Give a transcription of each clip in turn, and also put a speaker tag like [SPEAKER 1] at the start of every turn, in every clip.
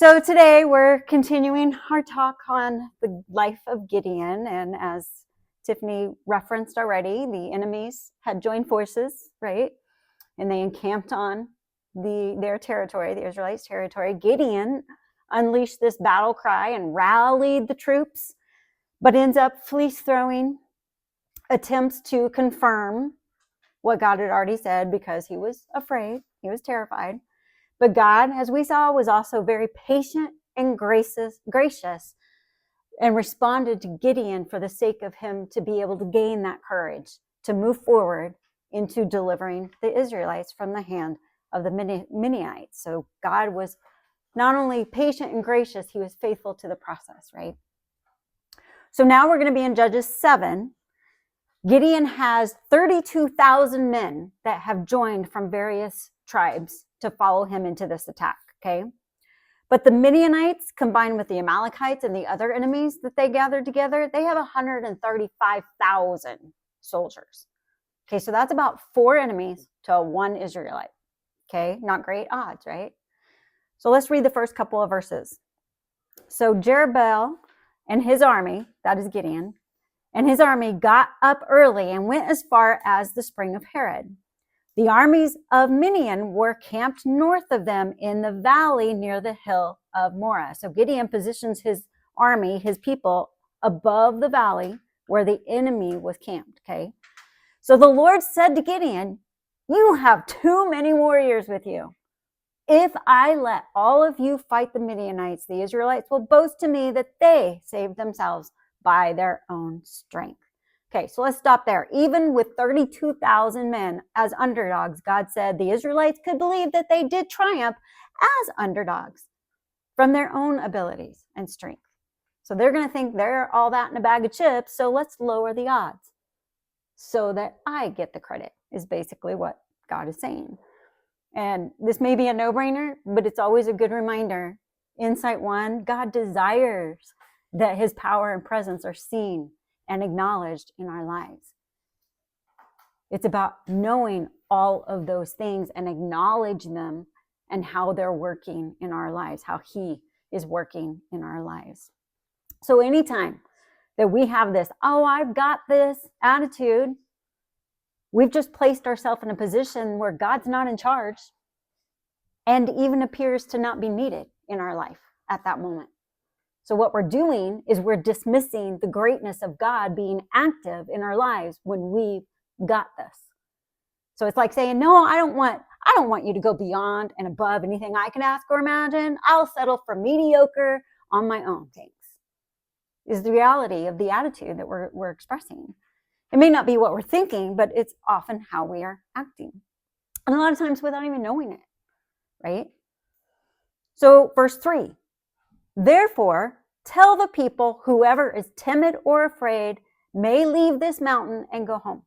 [SPEAKER 1] So today we're continuing our talk on the life of Gideon. And as Tiffany referenced already, the enemies had joined forces, right? And they encamped on their territory, the Israelites' territory. Gideon unleashed this battle cry and rallied the troops, but ends up fleece throwing attempts to confirm what God had already said because he was afraid, he was terrified. But God, as we saw, was also very patient and gracious and responded to Gideon for the sake of him to be able to gain that courage to move forward into delivering the Israelites from the hand of the Midianites. So God was not only patient and gracious, he was faithful to the process, right? So now we're going to be in Judges 7. Gideon has 32,000 men that have joined from various tribes to follow him into this attack, okay? But the Midianites, combined with the Amalekites and the other enemies that they gathered together, they have 135,000 soldiers. Okay, so that's about 4 enemies to 1 Israelite. Okay, not great odds, right? So let's read the first couple of verses. So Jerubbaal and his army, that is Gideon, and his army got up early and went as far as the spring of Harod. The armies of Midian were camped north of them in the valley near the hill of Moreh. So Gideon positions his army, his people, above the valley where the enemy was camped, okay? So the Lord said to Gideon, "You have too many warriors with you. If I let all of you fight the Midianites, the Israelites will boast to me that they saved themselves by their own strength." Okay, so let's stop there. Even with 32,000 men as underdogs, God said the Israelites could believe that they did triumph as underdogs from their own abilities and strength. So they're going to think they're all that in a bag of chips, so let's lower the odds so that I get the credit, is basically what God is saying. And this may be a no-brainer, but it's always a good reminder. Insight 1, God desires that his power and presence are seen and acknowledged in our lives. It's about knowing all of those things and acknowledging them and how they're working in our lives, how he is working in our lives. So anytime that we have this, "Oh, I've got this" attitude, we've just placed ourselves in a position where God's not in charge and even appears to not be needed in our life at that moment. So what we're doing is we're dismissing the greatness of God being active in our lives when we've got this. So it's like saying, "No, I don't want you to go beyond and above anything I can ask or imagine. I'll settle for mediocre on my own." Thanks. Is the reality of the attitude that we're expressing. It may not be what we're thinking, but it's often how we are acting. And a lot of times without even knowing it, right? So verse 3, "Therefore, tell the people, whoever is timid or afraid may leave this mountain and go home."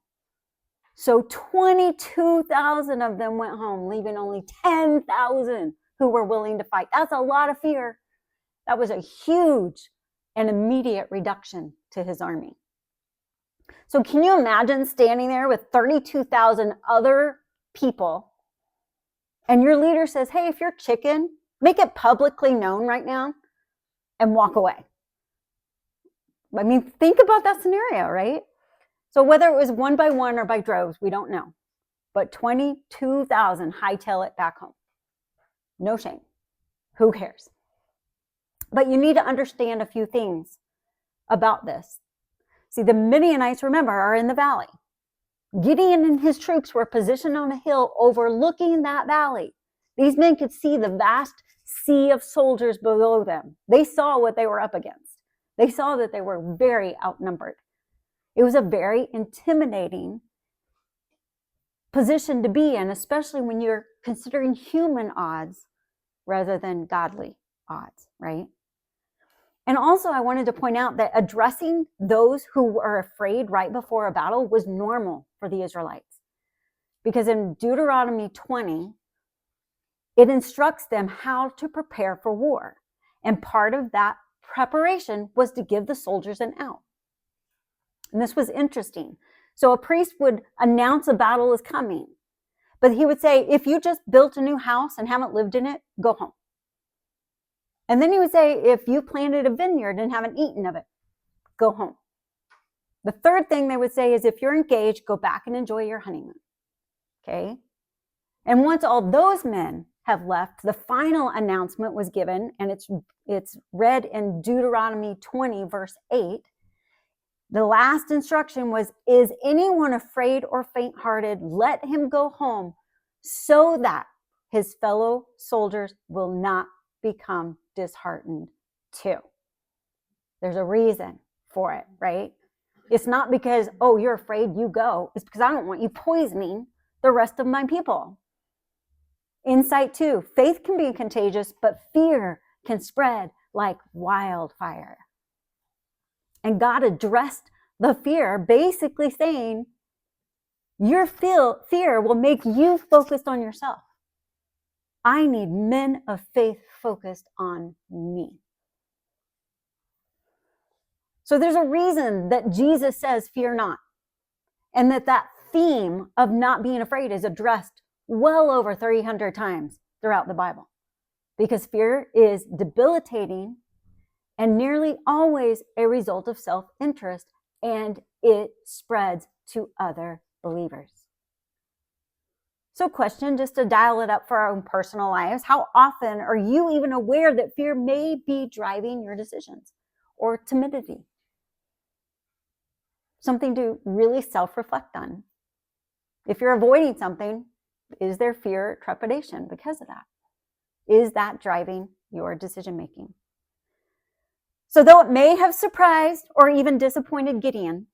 [SPEAKER 1] So 22,000 of them went home, leaving only 10,000 who were willing to fight. That's a lot of fear. That was a huge and immediate reduction to his army. So can you imagine standing there with 32,000 other people and your leader says, "Hey, if you're chicken, make it publicly known right now and walk away." I mean, think about that scenario, right? So whether it was one by one or by droves, we don't know. But 22,000 hightail it back home. No shame. Who cares? But you need to understand a few things about this. See, the Midianites, remember, are in the valley. Gideon and his troops were positioned on a hill overlooking that valley. These men could see the vast sea of soldiers below them. They saw what they were up against. They saw that they were very outnumbered. It was a very intimidating position to be in, especially when you're considering human odds rather than godly odds, right? And also, I wanted to point out that addressing those who are afraid right before a battle was normal for the Israelites. Because in Deuteronomy 20, it instructs them how to prepare for war. And part of that preparation was to give the soldiers an out. And this was interesting. So a priest would announce a battle is coming. But he would say, "If you just built a new house and haven't lived in it, go home." And then he would say, if you planted a vineyard and haven't eaten of it, go home. The third thing they would say is, if you're engaged, go back and enjoy your honeymoon. Okay? And once all those men have left, the final announcement was given, and it's read in Deuteronomy 20, verse 8. The last instruction was, is anyone afraid or faint-hearted? Let him go home so that his fellow soldiers will not become disheartened too. There's a reason for it, right? It's not because, oh, you're afraid, you go. It's because I don't want you poisoning the rest of my people. Insight 2, faith can be contagious, but fear can spread like wildfire. And God addressed the fear, basically saying, your fear will make you focused on yourself. I need men of faith focused on me. So there's a reason that Jesus says, fear not. And that theme of not being afraid is addressed well over 300 times throughout the Bible. Because fear is debilitating and nearly always a result of self-interest, and it spreads to other believers. So question, just to dial it up for our own personal lives, how often are you even aware that fear may be driving your decisions, or timidity? Something to really self-reflect on. If you're avoiding something, is there fear, trepidation because of that? Is that driving your decision-making? So though it may have surprised or even disappointed Gideon,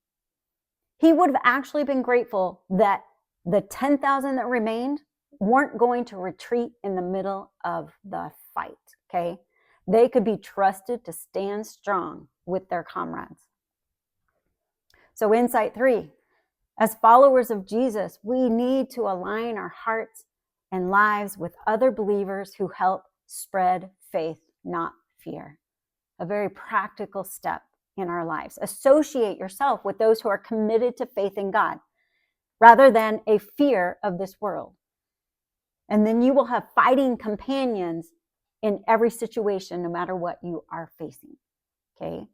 [SPEAKER 1] he would have actually been grateful that the 10,000 that remained weren't going to retreat in the middle of the fight, okay? They could be trusted to stand strong with their comrades. So insight 3, as followers of Jesus, we need to align our hearts and lives with other believers who help spread faith, not fear. A very practical step in our lives. Associate yourself with those who are committed to faith in God rather than a fear of this world. And then you will have fighting companions in every situation, no matter what you are facing. Okay?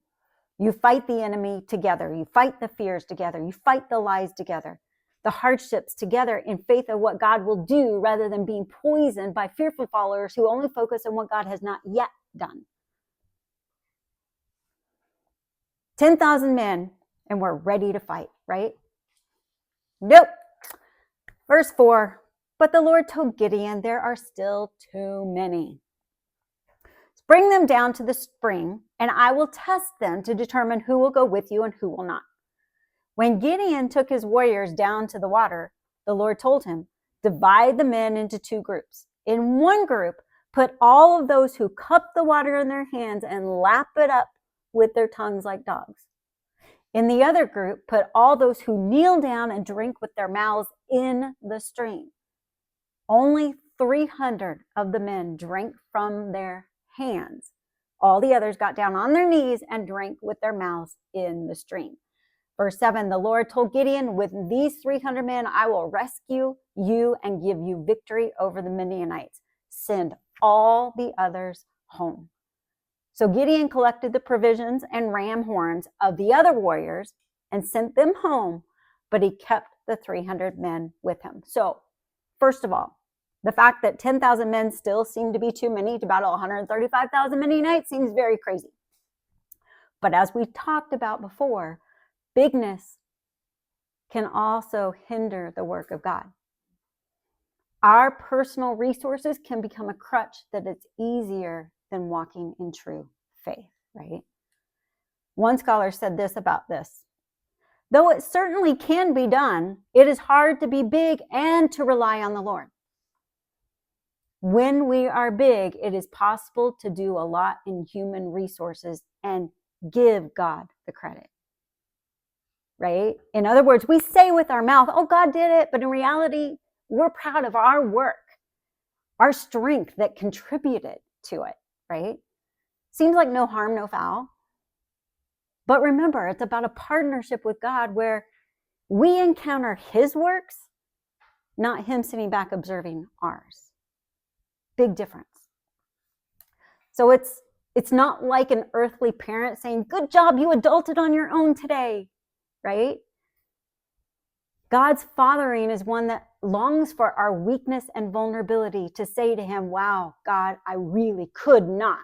[SPEAKER 1] You fight the enemy together. You fight the fears together. You fight the lies together. The hardships together in faith of what God will do rather than being poisoned by fearful followers who only focus on what God has not yet done. 10,000 men, and we're ready to fight, right? Nope. Verse 4, but the Lord told Gideon, there are still too many. Bring them down to the spring, and I will test them to determine who will go with you and who will not. When Gideon took his warriors down to the water, the Lord told him, divide the men into 2 groups. In one group, put all of those who cup the water in their hands and lap it up with their tongues like dogs. In the other group, put all those who kneel down and drink with their mouths in the stream. Only 300 of the men drank from their hands. All the others got down on their knees and drank with their mouths in the stream. Verse 7, the Lord told Gideon, with these 300 men, I will rescue you and give you victory over the Midianites. Send all the others home. So Gideon collected the provisions and ram horns of the other warriors and sent them home, but he kept the 300 men with him. So, first of all, the fact that 10,000 men still seem to be too many to battle 135,000 Midianites seems very crazy. But as we talked about before, bigness can also hinder the work of God. Our personal resources can become a crutch that it's easier than walking in true faith, right? One scholar said this about this. Though it certainly can be done, it is hard to be big and to rely on the Lord. When we are big, it is possible to do a lot in human resources and give God the credit, right? In other words, we say with our mouth, oh, God did it, but in reality, we're proud of our work, our strength that contributed to it, right? Seems like no harm, no foul. But remember, it's about a partnership with God where we encounter his works, not him sitting back observing ours. Big difference. So it's It's not like an earthly parent saying, good job, you adulted on your own today, right? God's fathering is one that longs for our weakness and vulnerability to say to him, wow, God, I really could not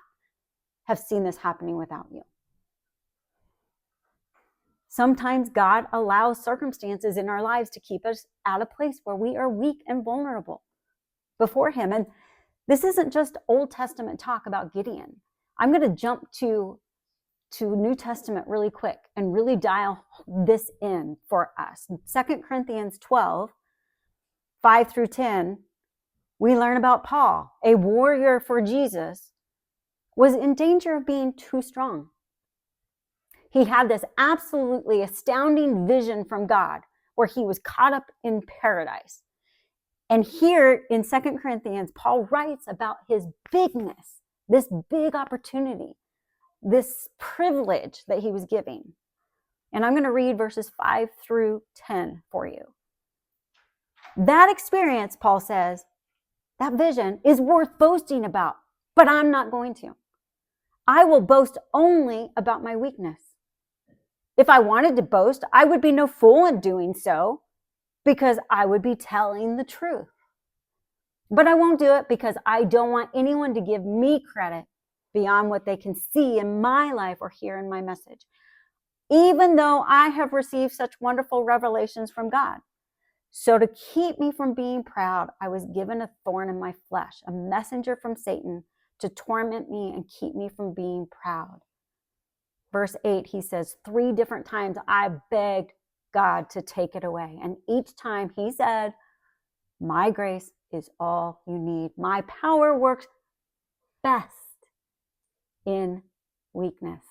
[SPEAKER 1] have seen this happening without you. Sometimes God allows circumstances in our lives to keep us at a place where we are weak and vulnerable before him. And this isn't just Old Testament talk about Gideon. I'm going to jump to New Testament really quick and really dial this in for us. 2 Corinthians 12, 5 through 10, we learn about Paul, a warrior for Jesus, was in danger of being too strong. He had this absolutely astounding vision from God where he was caught up in paradise. And here in 2 Corinthians, Paul writes about his bigness, this big opportunity, this privilege that he was giving. And I'm going to read verses 5 through 10 for you. That experience, Paul says, that vision is worth boasting about, but I'm not going to. I will boast only about my weakness. If I wanted to boast, I would be no fool in doing so because I would be telling the truth. But I won't do it because I don't want anyone to give me credit beyond what they can see in my life or hear in my message, even though I have received such wonderful revelations from God. So to keep me from being proud, I was given a thorn in my flesh, a messenger from Satan to torment me and keep me from being proud. Verse 8, he says, 3 different times I begged God to take it away. And each time he said, my grace is all you need. My power works best in weakness.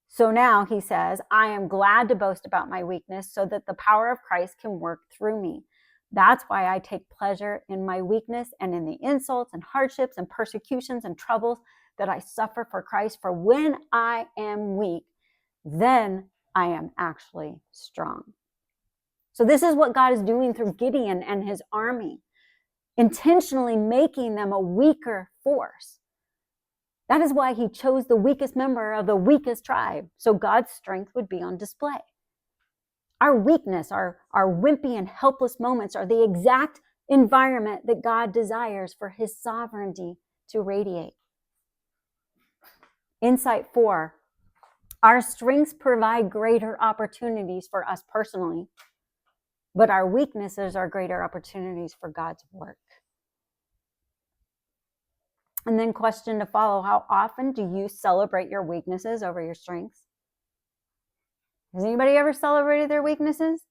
[SPEAKER 1] So now he says, I am glad to boast about my weakness so that the power of Christ can work through me. That's why I take pleasure in my weakness and in the insults and hardships and persecutions and troubles that I suffer for Christ. For when I am weak, then I am actually strong. So this is what God is doing through Gideon and his army, intentionally making them a weaker force. That is why he chose the weakest member of the weakest tribe, so God's strength would be on display. Our weakness, our wimpy and helpless moments are the exact environment that God desires for his sovereignty to radiate. Insight 4, our strengths provide greater opportunities for us personally, but our weaknesses are greater opportunities for God's work. And then question to follow, how often do you celebrate your weaknesses over your strengths? Has anybody ever celebrated their weaknesses?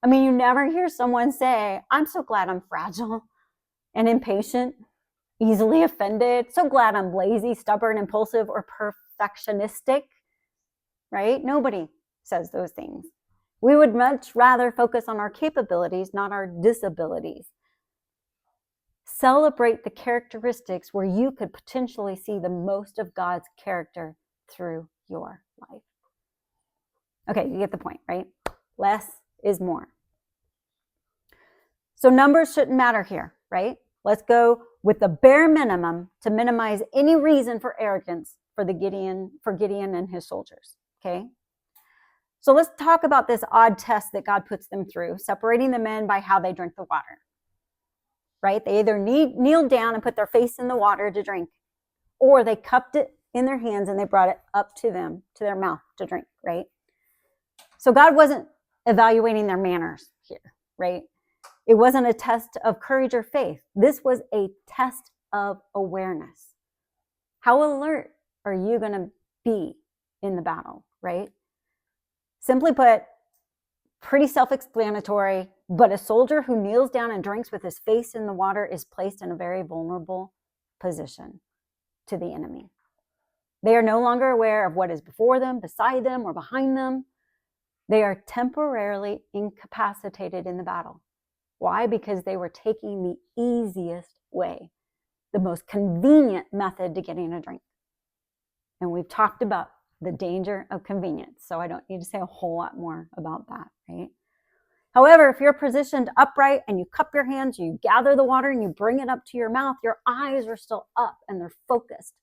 [SPEAKER 1] I mean, you never hear someone say, I'm so glad I'm fragile and impatient, easily offended, so glad I'm lazy, stubborn, impulsive, or perfectionistic, right? Nobody says those things. We would much rather focus on our capabilities, not our disabilities. Celebrate the characteristics where you could potentially see the most of God's character through your life. Okay, you get the point, right? Less is more. So numbers shouldn't matter here, right? Let's go with the bare minimum to minimize any reason for arrogance for Gideon and his soldiers, okay? So let's talk about this odd test that God puts them through, separating the men by how they drink the water. Right? They either kneeled down and put their face in the water to drink, or they cupped it in their hands and they brought it up to them, to their mouth to drink, right? So God wasn't evaluating their manners here, right? It wasn't a test of courage or faith. This was a test of awareness. How alert are you going to be in the battle, right? Simply put, pretty self-explanatory, but a soldier who kneels down and drinks with his face in the water is placed in a very vulnerable position to the enemy. They are no longer aware of what is before them, beside them, or behind them. They are temporarily incapacitated in the battle. Why? Because they were taking the easiest way, the most convenient method to getting a drink. And we've talked about the danger of convenience, so I don't need to say a whole lot more about that, right? However, if you're positioned upright and you cup your hands, you gather the water and you bring it up to your mouth, your eyes are still up and they're focused.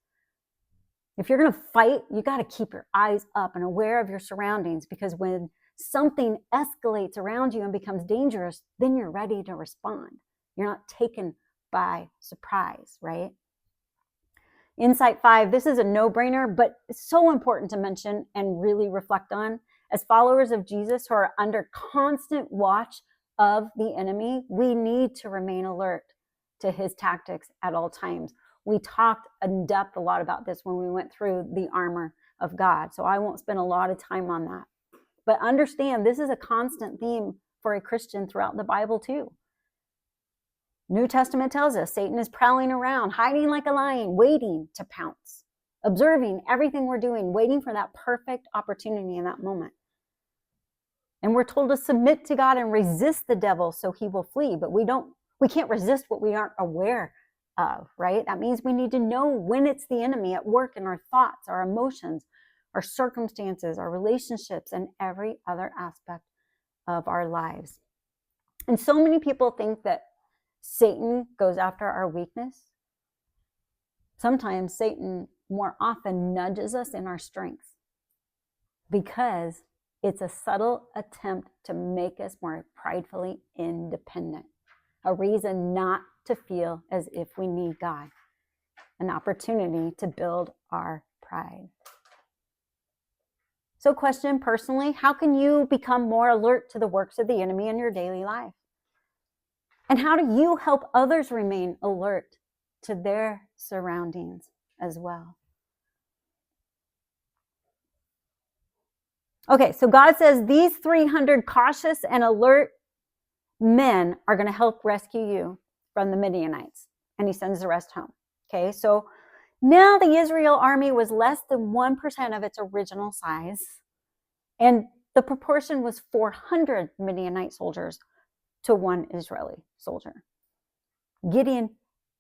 [SPEAKER 1] If you're going to fight, you got to keep your eyes up and aware of your surroundings, because when something escalates around you and becomes dangerous, then you're ready to respond. You're not taken by surprise, right? Insight 5, this is a no-brainer, but it's so important to mention and really reflect on. As followers of Jesus who are under constant watch of the enemy, we need to remain alert to his tactics at all times. We talked in depth a lot about this when we went through the armor of God, so I won't spend a lot of time on that. But understand, this is a constant theme for a Christian throughout the Bible too. New Testament tells us Satan is prowling around, hiding like a lion, waiting to pounce, observing everything we're doing, waiting for that perfect opportunity in that moment. And we're told to submit to God and resist the devil so he will flee. But we can't resist what we aren't aware of, right? That means we need to know when it's the enemy at work in our thoughts, our emotions, our circumstances, our relationships, and every other aspect of our lives. And so many people think that Satan goes after our weakness. Sometimes Satan more often nudges us in our strengths, because it's a subtle attempt to make us more pridefully independent, a reason not to feel as if we need God, an opportunity to build our pride. So question personally, how can you become more alert to the works of the enemy in your daily life? And how do you help others remain alert to their surroundings as well? Okay, so God says these 300 cautious and alert men are going to help rescue you from the Midianites. And he sends the rest home. Okay, so now the Israel army was less than 1% of its original size. And the proportion was 400 Midianite soldiers to one Israeli soldier. Gideon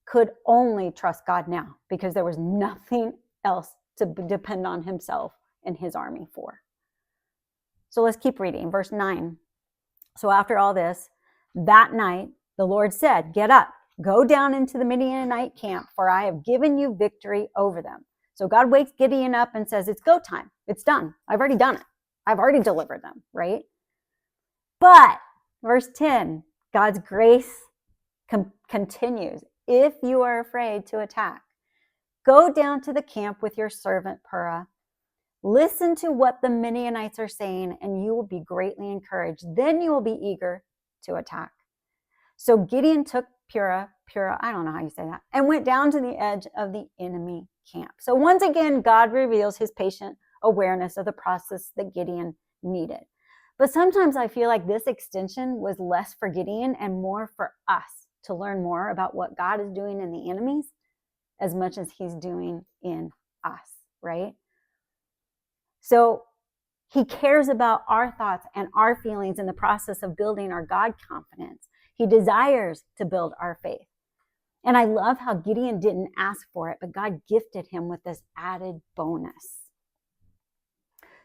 [SPEAKER 1] could only trust God now, because there was nothing else to depend on himself and his army for. So let's keep reading. Verse 9. So after all this, that night, the Lord said, "Get up, go down into the Midianite camp, for I have given you victory over them." So God wakes Gideon up and says, it's go time. It's done. I've already done it. I've already delivered them, right? But verse 10, God's grace continues. If you are afraid to attack, go down to the camp with your servant Purah. Listen to what the Midianites are saying, and you will be greatly encouraged. Then you will be eager to attack. So Gideon took Purah, I don't know how you say that, and went down to the edge of the enemy camp. So once again, God reveals his patient awareness of the process that Gideon needed. But sometimes I feel like this extension was less for Gideon and more for us to learn more about what God is doing in the enemies as much as he's doing in us, right? So he cares about our thoughts and our feelings in the process of building our God confidence. He desires to build our faith. And I love how Gideon didn't ask for it, but God gifted him with this added bonus.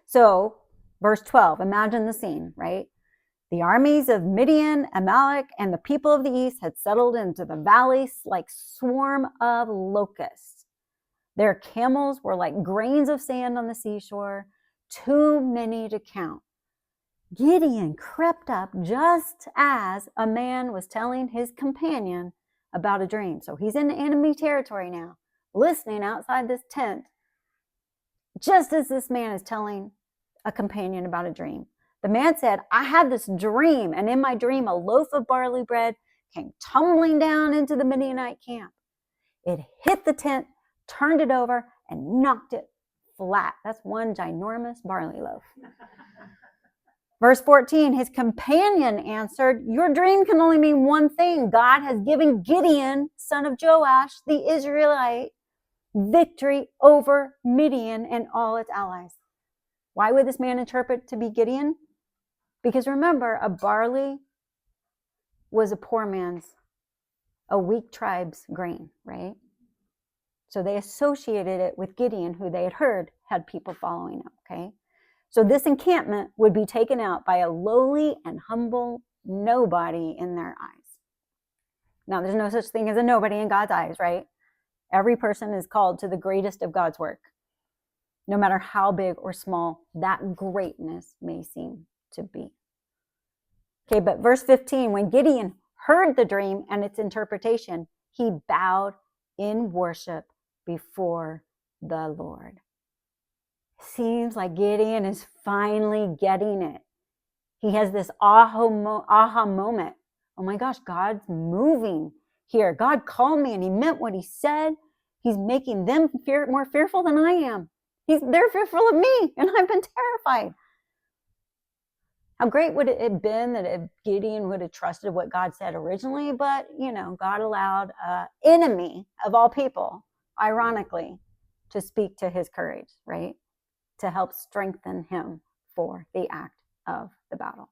[SPEAKER 1] So, verse 12, imagine the scene, right? The armies of Midian, Amalek, and the people of the east had settled into the valleys like swarm of locusts. Their camels were like grains of sand on the seashore, too many to count. Gideon crept up just as a man was telling his companion about a dream. So he's in enemy territory now, listening outside this tent, just as this man is telling a companion about a dream. The man said, "I had this dream, and in my dream, a loaf of barley bread came tumbling down into the Midianite camp. It hit the tent, turned it over, and knocked it flat." That's one ginormous barley loaf. Verse 14, his companion answered, "Your dream can only mean one thing. God has given Gideon, son of Joash, the Israelite, victory over Midian and all its allies." Why would this man interpret to be Gideon? Because remember, a barley was a poor man's, a weak tribe's grain, right? So they associated it with Gideon, who they had heard had people following him, okay? So this encampment would be taken out by a lowly and humble nobody in their eyes. Now, there's no such thing as a nobody in God's eyes, right? Every person is called to the greatest of God's work. no matter how big or small that greatness may seem to be. Okay, but verse 15, when Gideon heard the dream and its interpretation, he bowed in worship before the Lord. Seems like Gideon is finally getting it. He has this aha moment. Oh my gosh, God's moving here. God called me and he meant what he said. He's making them more fearful than I am. They're fearful of me and I've been terrified. How great would it have been that if Gideon would have trusted what God said originally, but, God allowed an enemy of all people, ironically, to speak to his courage, right? To help strengthen him for the act of the battle.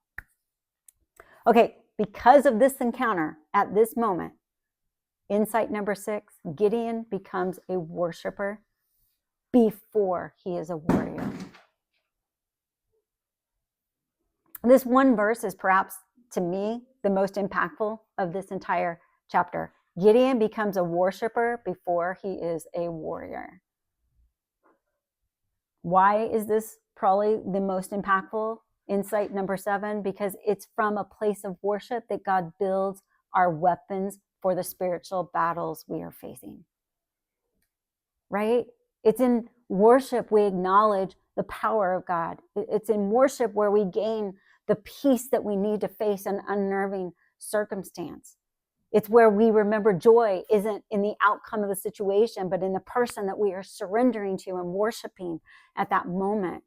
[SPEAKER 1] Okay, because of this encounter at this moment, insight number 6, Gideon becomes a worshiper before he is a warrior. This one verse is perhaps, to me, the most impactful of this entire chapter. Gideon becomes a worshiper before he is a warrior. Why is this probably the most impactful? Insight number 7, because it's from a place of worship that God builds our weapons for the spiritual battles we are facing. Right? It's in worship we acknowledge the power of God. It's in worship where we gain the peace that we need to face an unnerving circumstance. It's where we remember joy isn't in the outcome of the situation, but in the person that we are surrendering to and worshiping at that moment.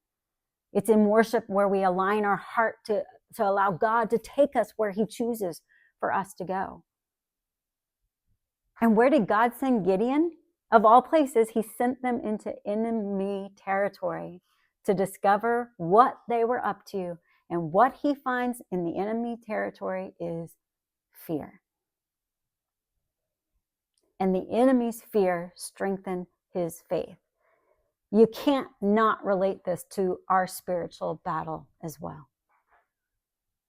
[SPEAKER 1] It's in worship where we align our heart to allow God to take us where he chooses for us to go. And where did God send Gideon? Of all places, he sent them into enemy territory to discover what they were up to. And what he finds in the enemy territory is fear. And the enemy's fear strengthened his faith. You can't not relate this to our spiritual battle as well.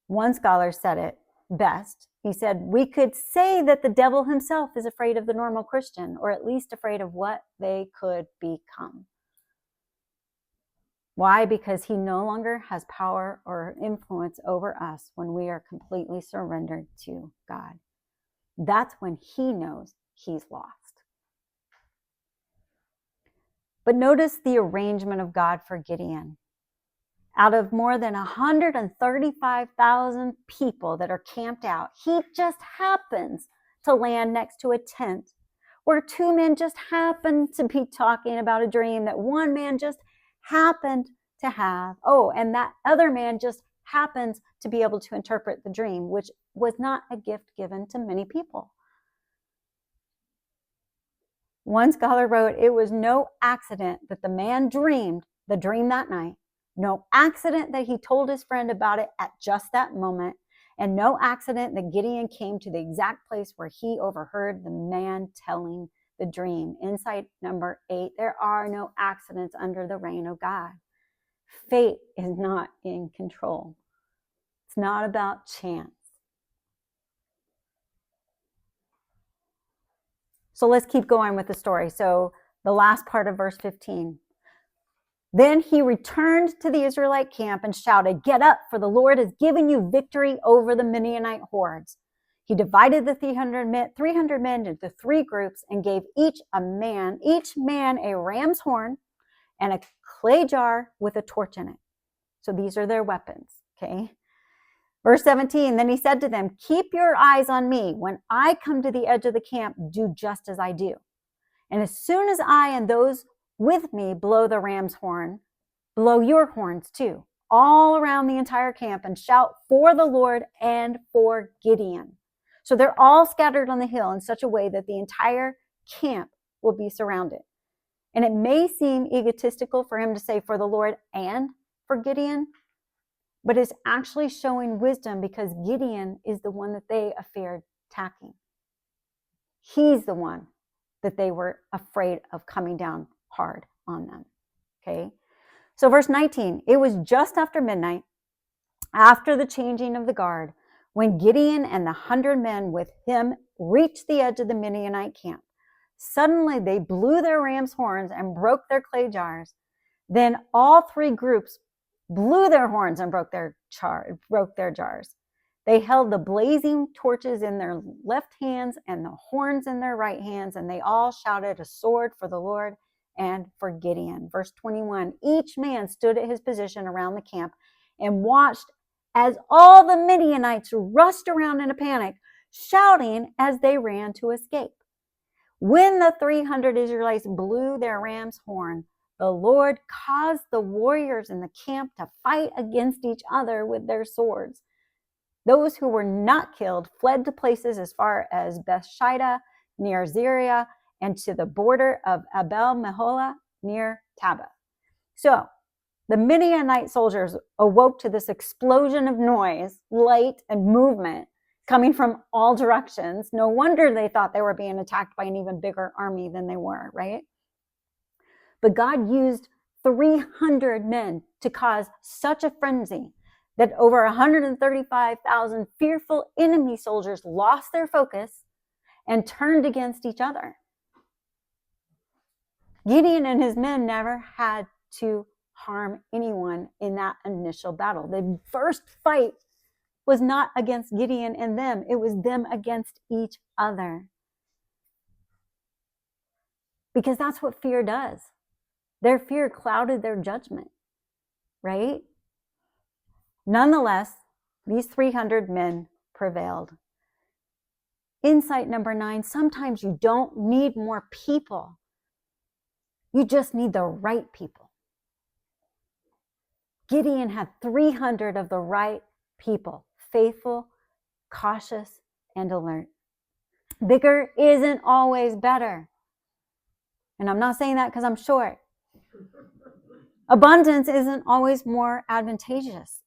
[SPEAKER 1] One scholar said it best. He said, we could say that the devil himself is afraid of the normal Christian, or at least afraid of what they could become. Why? Because he no longer has power or influence over us when we are completely surrendered to God. That's when he knows he's lost. But notice the arrangement of God for Gideon. Out of more than 135,000 people that are camped out, he just happens to land next to a tent where 2 men just happen to be talking about a dream that one man just happened to have. Oh, and that other man just happens to be able to interpret the dream, which was not a gift given to many people. One scholar wrote, it was no accident that the man dreamed the dream that night. No accident that he told his friend about it at just that moment. And no accident that Gideon came to the exact place where he overheard the man telling the dream. Insight number 8, there are no accidents under the reign of God. Fate is not in control. It's not about chance. So let's keep going with the story. So the last part of verse 15. Then he returned to the Israelite camp and shouted, "Get up, for the Lord has given you victory over the Midianite hordes." He divided the 300 men into 3 groups and gave each man a ram's horn and a clay jar with a torch in it. So these are their weapons, okay? Verse 17, then he said to them, "Keep your eyes on me. When I come to the edge of the camp, do just as I do. And as soon as I and those with me blow the ram's horn, blow your horns too, all around the entire camp, and shout for the Lord and for Gideon." So they're all scattered on the hill in such a way that the entire camp will be surrounded. And it may seem egotistical for him to say for the Lord and for Gideon, but it's actually showing wisdom because Gideon is the one that they feared attacking. He's the one that they were afraid of coming down hard on them. Okay. So verse 19, it was just after midnight, after the changing of the guard, when Gideon and the 100 men with him reached the edge of the Midianite camp. Suddenly they blew their ram's horns and broke their clay jars. Then all three groups blew their horns and broke their jars. They held the blazing torches in their left hands and the horns in their right hands, and they all shouted, "A sword for the Lord and for Gideon." Verse 21, each man stood at his position around the camp and watched as all the Midianites rushed around in a panic, shouting as they ran to escape. When the 300 Israelites blew their ram's horn, the Lord caused the warriors in the camp to fight against each other with their swords. Those who were not killed fled to places as far as Bethshida near Zeria and to the border of Abel Meholah near Tabbath. So the Midianite soldiers awoke to this explosion of noise, light, and movement coming from all directions. No wonder they thought they were being attacked by an even bigger army than they were, right? But God used 300 men to cause such a frenzy that over 135,000 fearful enemy soldiers lost their focus and turned against each other. Gideon and his men never had to harm anyone in that initial battle. The first fight was not against Gideon and them. It was them against each other. Because that's what fear does. Their fear clouded their judgment, right? Nonetheless, these 300 men prevailed. Insight number 9, sometimes you don't need more people. You just need the right people. Gideon had 300 of the right people, faithful, cautious, and alert. Bigger isn't always better. And I'm not saying that because I'm short. Abundance isn't always more advantageous.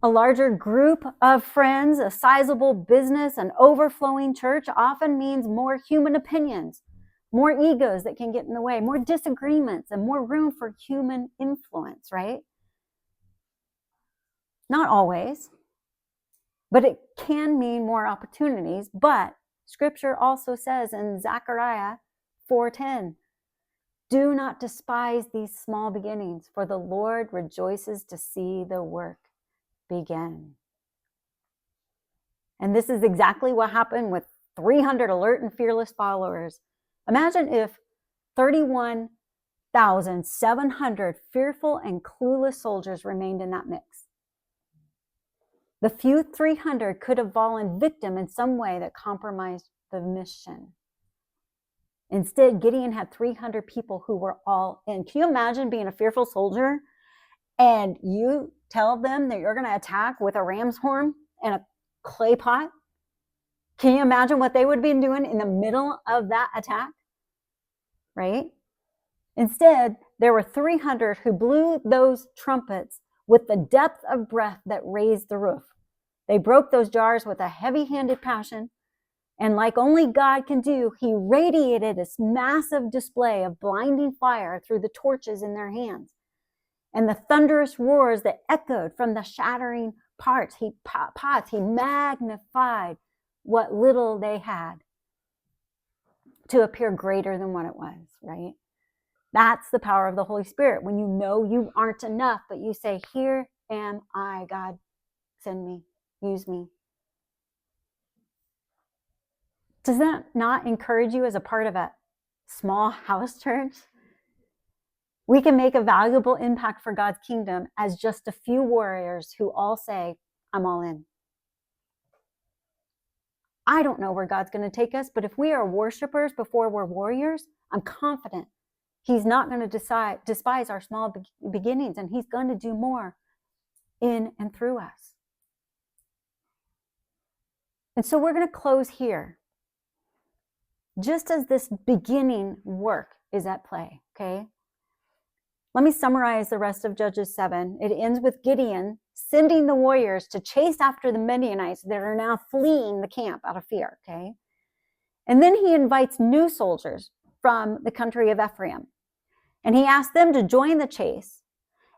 [SPEAKER 1] A larger group of friends, a sizable business, an overflowing church often means more human opinions, more egos that can get in the way, more disagreements, and more room for human influence, right? Not always, but it can mean more opportunities. But Scripture also says in Zechariah 4:10, "Do not despise these small beginnings, for the Lord rejoices to see the work begin." And this is exactly what happened with 300 alert and fearless followers. Imagine if 31,700 fearful and clueless soldiers remained in that mix. The few 300 could have fallen victim in some way that compromised the mission. Instead, Gideon had 300 people who were all in. Can you imagine being a fearful soldier and you tell them that you're going to attack with a ram's horn and a clay pot? Can you imagine what they would have been doing in the middle of that attack? Right? Instead, there were 300 who blew those trumpets with the depth of breath that raised the roof. They broke those jars with a heavy-handed passion, and like only God can do, he radiated this massive display of blinding fire through the torches in their hands. And the thunderous roars that echoed from the shattering pots, he magnified what little they had to appear greater than what it was, right? That's the power of the Holy Spirit. When you know you aren't enough, but you say, "Here am I, God, send me, use me." Does that not encourage you as a part of a small house church? We can make a valuable impact for God's kingdom as just a few warriors who all say, "I'm all in." I don't know where God's going to take us, but if we are worshipers before we're warriors, I'm confident he's not going to despise our small beginnings, and he's going to do more in and through us. And so we're going to close here, just as this beginning work is at play, okay? Let me summarize the rest of Judges 7. It ends with Gideon sending the warriors to chase after the Midianites that are now fleeing the camp out of fear, okay? And then he invites new soldiers from the country of Ephraim. And he asks them to join the chase.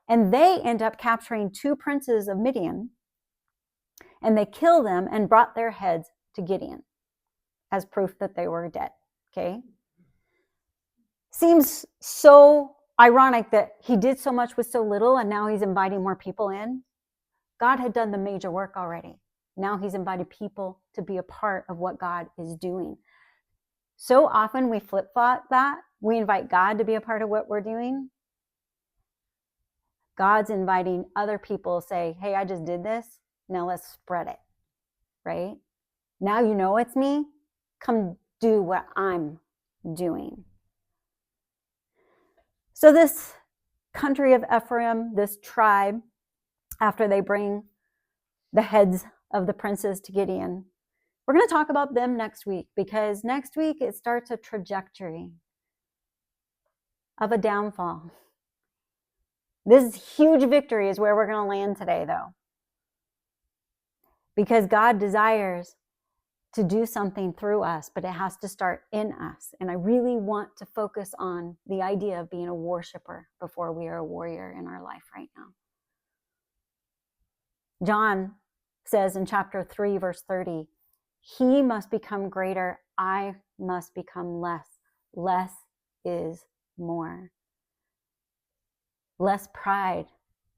[SPEAKER 1] And they end up capturing 2 princes of Midian. And they kill them and brought their heads to Gideon as proof that they were dead, okay? Seems so ironic that he did so much with so little, and now he's inviting more people in. God had done the major work already. Now he's invited people to be a part of what God is doing. So often we flip-flop that. We invite God to be a part of what we're doing. God's inviting other people to say, hey, I just did this. Now let's spread it, right? Now you know it's me. Come do what I'm doing. So this country of Ephraim, this tribe, after they bring the heads of the princes to Gideon, we're going to talk about them next week, because next week it starts a trajectory of a downfall. This huge victory is where we're going to land today, though, because God desires to do something through us, but it has to start in us. And I really want to focus on the idea of being a worshiper before we are a warrior in our life right now. John says in chapter 3, verse 30, he must become greater, I must become less. Less is more. Less pride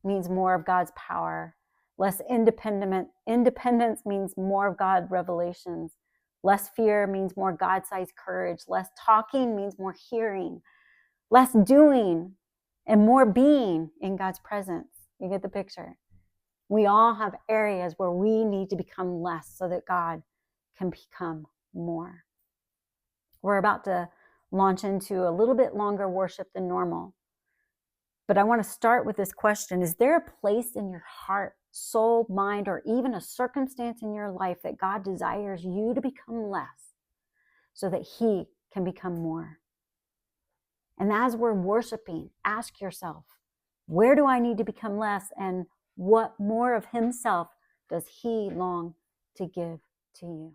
[SPEAKER 1] means more of God's power. Less independence means more of God's revelations. Less fear means more God-sized courage. Less talking means more hearing. Less doing and more being in God's presence. You get the picture? We all have areas where we need to become less so that God can become more. We're about to launch into a little bit longer worship than normal. But I want to start with this question. Is there a place in your heart, soul, mind, or even a circumstance in your life that God desires you to become less so that he can become more? And as we're worshiping, ask yourself, where do I need to become less, and what more of himself does he long to give to you?